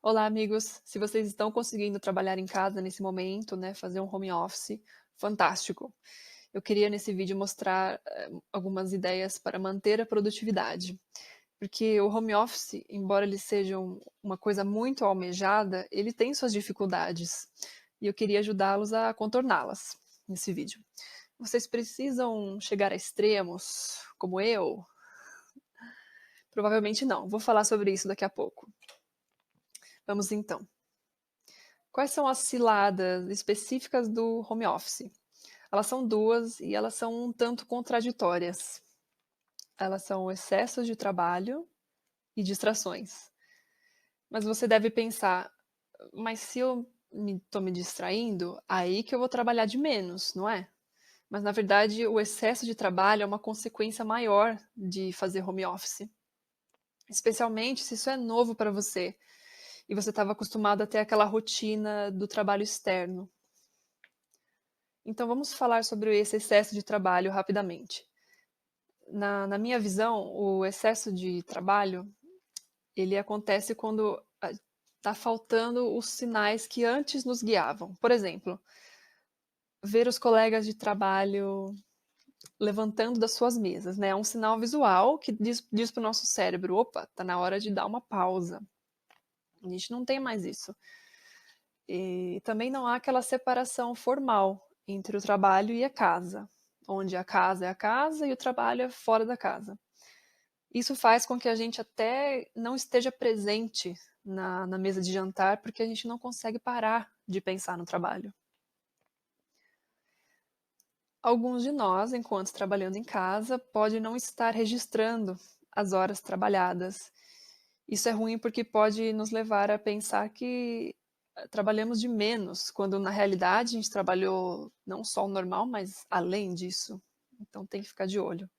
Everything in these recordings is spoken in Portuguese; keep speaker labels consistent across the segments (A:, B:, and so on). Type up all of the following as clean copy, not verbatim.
A: Olá, amigos. Se vocês estão conseguindo trabalhar em casa nesse momento, né, fazer um home office, fantástico. Eu queria nesse vídeo mostrar algumas ideias para manter a produtividade, porque o home office, embora ele seja uma coisa muito almejada, ele tem suas dificuldades e eu queria ajudá-los a contorná-las nesse vídeo. Vocês precisam chegar a extremos, como eu? Provavelmente não. Vou falar sobre isso daqui a pouco. Vamos então. Quais são as ciladas específicas do home office? Elas são duas e elas são um tanto contraditórias. Elas são o excesso de trabalho e distrações. Mas você deve pensar, mas se eu estou me distraindo, aí que eu vou trabalhar de menos, não é? Mas na verdade o excesso de trabalho é uma consequência maior de fazer home office. Especialmente se isso é novo para você e você estava acostumado a ter aquela rotina do trabalho externo. Então vamos falar sobre esse excesso de trabalho rapidamente. Na minha visão, o excesso de trabalho, ele acontece quando está faltando os sinais que antes nos guiavam. Por exemplo, ver os colegas de trabalho levantando das suas mesas, né? É um sinal visual que diz para o nosso cérebro, opa, tá na hora de dar uma pausa. A gente não tem mais isso. E também não há aquela separação formal entre o trabalho e a casa, onde a casa é a casa e o trabalho é fora da casa. Isso faz com que a gente até não esteja presente na mesa de jantar, porque a gente não consegue parar de pensar no trabalho. Alguns de nós, enquanto trabalhando em casa, pode não estar registrando as horas trabalhadas. Isso é ruim porque pode nos levar a pensar que trabalhamos de menos, quando na realidade a gente trabalhou não só o normal, mas além disso. Então tem que ficar de olho.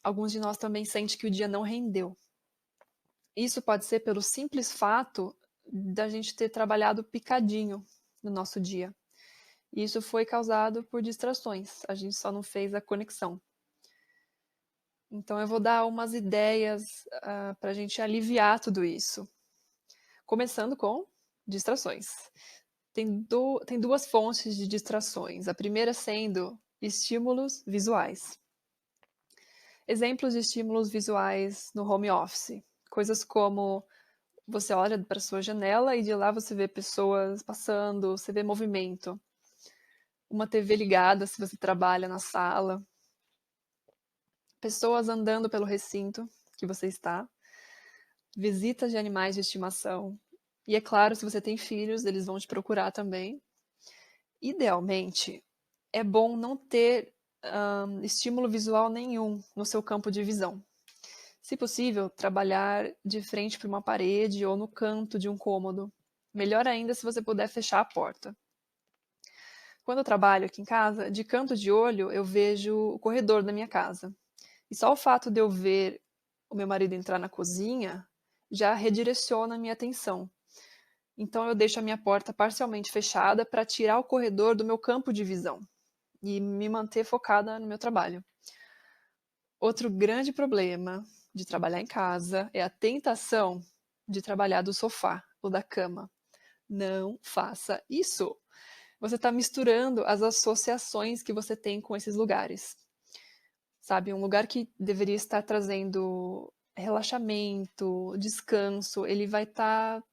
A: Alguns de nós também sentem que o dia não rendeu. Isso pode ser pelo simples fato da gente ter trabalhado picadinho no nosso dia. E isso foi causado por distrações, a gente só não fez a conexão. Então eu vou dar umas ideias para a gente aliviar tudo isso. Começando com distrações. Tem duas fontes de distrações. A primeira sendo estímulos visuais. Exemplos de estímulos visuais no home office. Coisas como você olha para sua janela e de lá você vê pessoas passando, você vê movimento. Uma TV ligada se você trabalha na sala. Pessoas andando pelo recinto que você está. Visitas de animais de estimação. E é claro, se você tem filhos, eles vão te procurar também. Idealmente, é bom não ter estímulo visual nenhum no seu campo de visão. Se possível, trabalhar de frente para uma parede ou no canto de um cômodo. Melhor ainda se você puder fechar a porta. Quando eu trabalho aqui em casa, de canto de olho eu vejo o corredor da minha casa. E só o fato de eu ver o meu marido entrar na cozinha já redireciona a minha atenção. Então eu deixo a minha porta parcialmente fechada para tirar o corredor do meu campo de visão e me manter focada no meu trabalho. Outro grande problema de trabalhar em casa é a tentação de trabalhar do sofá ou da cama. Não faça isso. Você está misturando as associações que você tem com esses lugares. Sabe, um lugar que deveria estar trazendo relaxamento, descanso, ele vai estar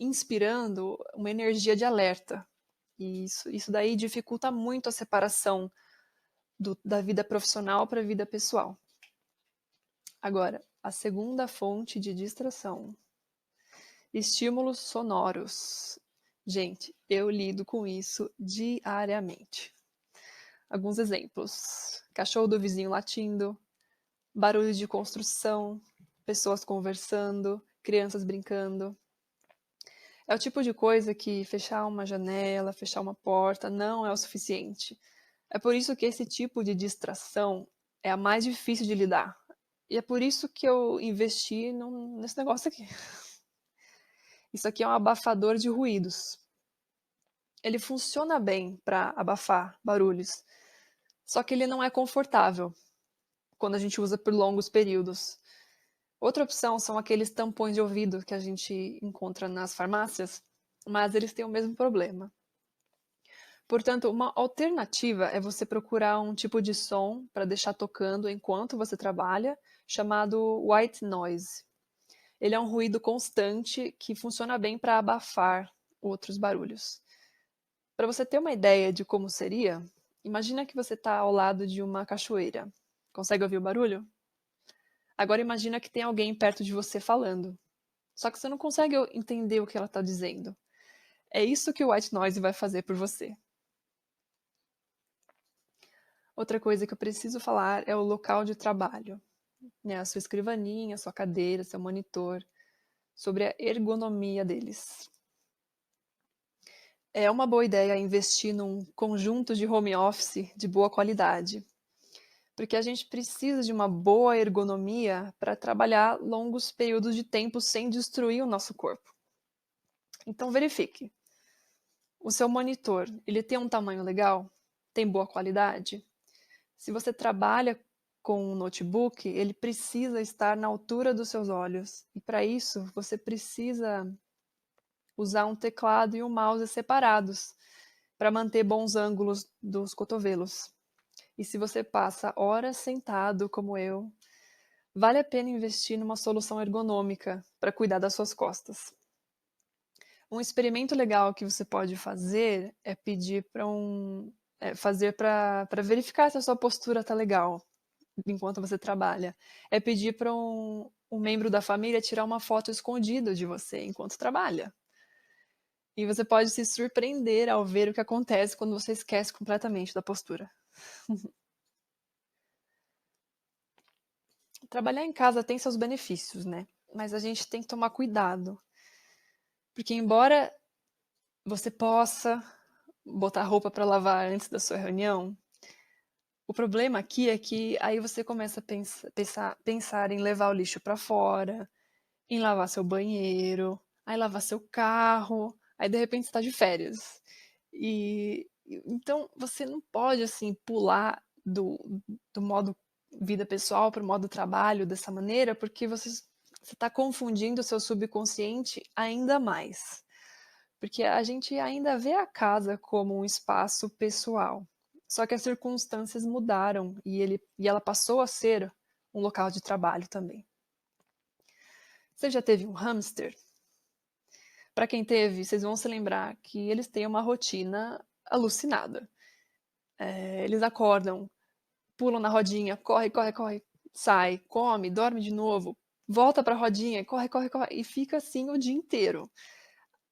A: inspirando uma energia de alerta. E isso daí dificulta muito a separação da vida profissional para a vida pessoal. Agora, a segunda fonte de distração. Estímulos sonoros. Gente, eu lido com isso diariamente. Alguns exemplos: cachorro do vizinho latindo, barulhos de construção, pessoas conversando, crianças brincando. É o tipo de coisa que fechar uma janela, fechar uma porta não é o suficiente. É por isso que esse tipo de distração é a mais difícil de lidar. E é por isso que eu investi nesse negócio aqui. Isso aqui é um abafador de ruídos. Ele funciona bem para abafar barulhos, só que ele não é confortável quando a gente usa por longos períodos. Outra opção são aqueles tampões de ouvido que a gente encontra nas farmácias, mas eles têm o mesmo problema. Portanto, uma alternativa é você procurar um tipo de som para deixar tocando enquanto você trabalha, chamado white noise. Ele é um ruído constante que funciona bem para abafar outros barulhos. Para você ter uma ideia de como seria, imagina que você está ao lado de uma cachoeira. Consegue ouvir o barulho? Agora imagina que tem alguém perto de você falando. Só que você não consegue entender o que ela está dizendo. É isso que o white noise vai fazer por você. Outra coisa que eu preciso falar é o local de trabalho, né? A sua escrivaninha, a sua cadeira, seu monitor, sobre a ergonomia deles. É uma boa ideia investir num conjunto de home office de boa qualidade, porque a gente precisa de uma boa ergonomia para trabalhar longos períodos de tempo sem destruir o nosso corpo. Então verifique. O seu monitor, ele tem um tamanho legal? Tem boa qualidade? Se você trabalha com um notebook, ele precisa estar na altura dos seus olhos. E para isso, você precisa usar um teclado e um mouse separados para manter bons ângulos dos cotovelos. E se você passa horas sentado, como eu, vale a pena investir numa solução ergonômica para cuidar das suas costas. Um experimento legal que você pode fazer é pedir para fazer para verificar se a sua postura está legal enquanto você trabalha. É pedir para um membro da família tirar uma foto escondida de você enquanto trabalha. E você pode se surpreender ao ver o que acontece quando você esquece completamente da postura. Trabalhar em casa tem seus benefícios, né? Mas a gente tem que tomar cuidado. Porque embora você possa botar roupa para lavar antes da sua reunião, o problema aqui é que aí você começa a pensar em levar o lixo para fora, em lavar seu banheiro, aí lavar seu carro, aí de repente você está de férias. Então você não pode assim pular do modo vida pessoal para o modo trabalho dessa maneira, porque você está confundindo o seu subconsciente ainda mais. Porque a gente ainda vê a casa como um espaço pessoal. Só que as circunstâncias mudaram e ela passou a ser um local de trabalho também. Você já teve um hamster? Para quem teve, vocês vão se lembrar que eles têm uma rotina alucinada. Eles acordam, pulam na rodinha, corre, corre, corre, sai, come, dorme de novo, volta para a rodinha, corre, corre, corre, e fica assim o dia inteiro.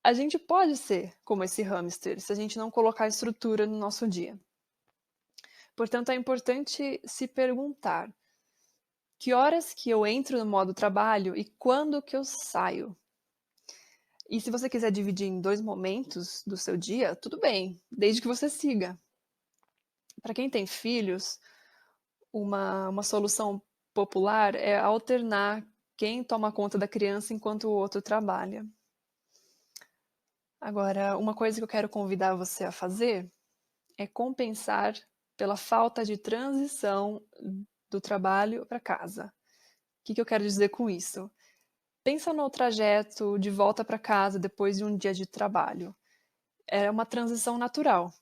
A: A gente pode ser como esse hamster se a gente não colocar estrutura no nosso dia. Portanto, é importante se perguntar: que horas que eu entro no modo trabalho e quando que eu saio? E se você quiser dividir em 2 momentos do seu dia, tudo bem, desde que você siga. Para quem tem filhos, uma solução popular é alternar quem toma conta da criança enquanto o outro trabalha. Agora, uma coisa que eu quero convidar você a fazer é compensar pela falta de transição do trabalho para casa. O que eu quero dizer com isso? Pensa no trajeto de volta para casa depois de um dia de trabalho. É uma transição natural.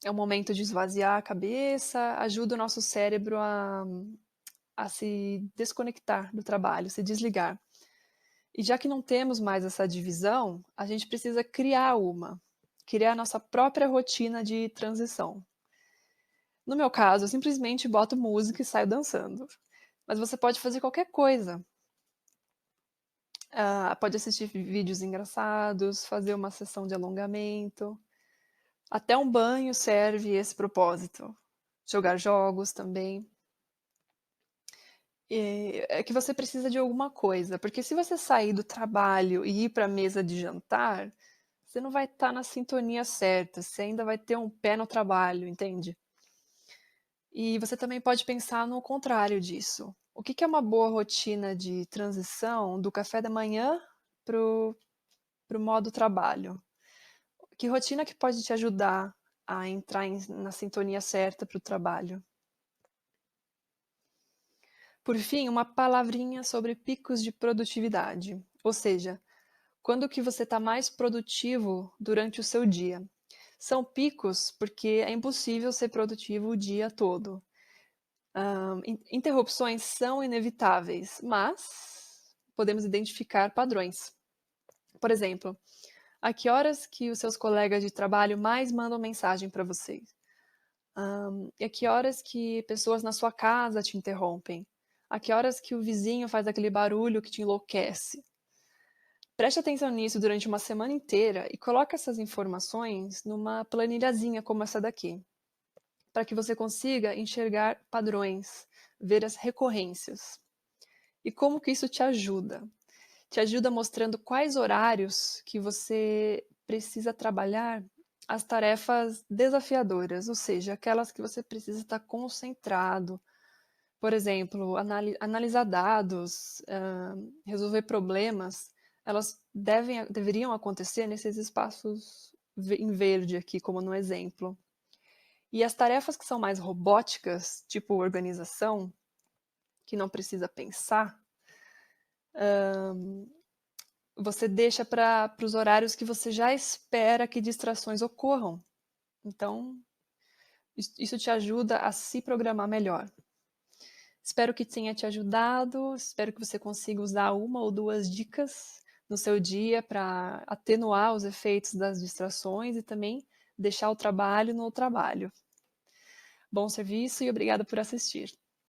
A: É um momento de esvaziar a cabeça, ajuda o nosso cérebro a se desconectar do trabalho, se desligar. E já que não temos mais essa divisão, a gente precisa criar a nossa própria rotina de transição. No meu caso, eu simplesmente boto música e saio dançando. Mas você pode fazer qualquer coisa. Pode assistir vídeos engraçados, fazer uma sessão de alongamento. Até um banho serve esse propósito. Jogar jogos também. É que você precisa de alguma coisa, porque se você sair do trabalho e ir para a mesa de jantar, você não vai estar na sintonia certa, você ainda vai ter um pé no trabalho, entende? E você também pode pensar no contrário disso. O que é uma boa rotina de transição do café da manhã para o modo trabalho? Que rotina que pode te ajudar a entrar na sintonia certa para o trabalho? Por fim, uma palavrinha sobre picos de produtividade, ou seja, quando que você está mais produtivo durante o seu dia. São picos porque é impossível ser produtivo o dia todo. Interrupções são inevitáveis, mas podemos identificar padrões. Por exemplo, a que horas que os seus colegas de trabalho mais mandam mensagem para você? E a que horas que pessoas na sua casa te interrompem? A que horas que o vizinho faz aquele barulho que te enlouquece? Preste atenção nisso durante uma semana inteira e coloque essas informações numa planilhazinha como essa daqui, para que você consiga enxergar padrões, ver as recorrências. E como que isso te ajuda? Te ajuda mostrando quais horários que você precisa trabalhar as tarefas desafiadoras, ou seja, aquelas que você precisa estar concentrado. Por exemplo, analisar dados, resolver problemas, elas deveriam acontecer nesses espaços em verde aqui, como no exemplo. E as tarefas que são mais robóticas, tipo organização, que não precisa pensar, você deixa para os horários que você já espera que distrações ocorram. Então, isso te ajuda a se programar melhor. Espero que tenha te ajudado, espero que você consiga usar uma ou duas dicas no seu dia para atenuar os efeitos das distrações e também deixar o trabalho no trabalho. Bom serviço e obrigada por assistir.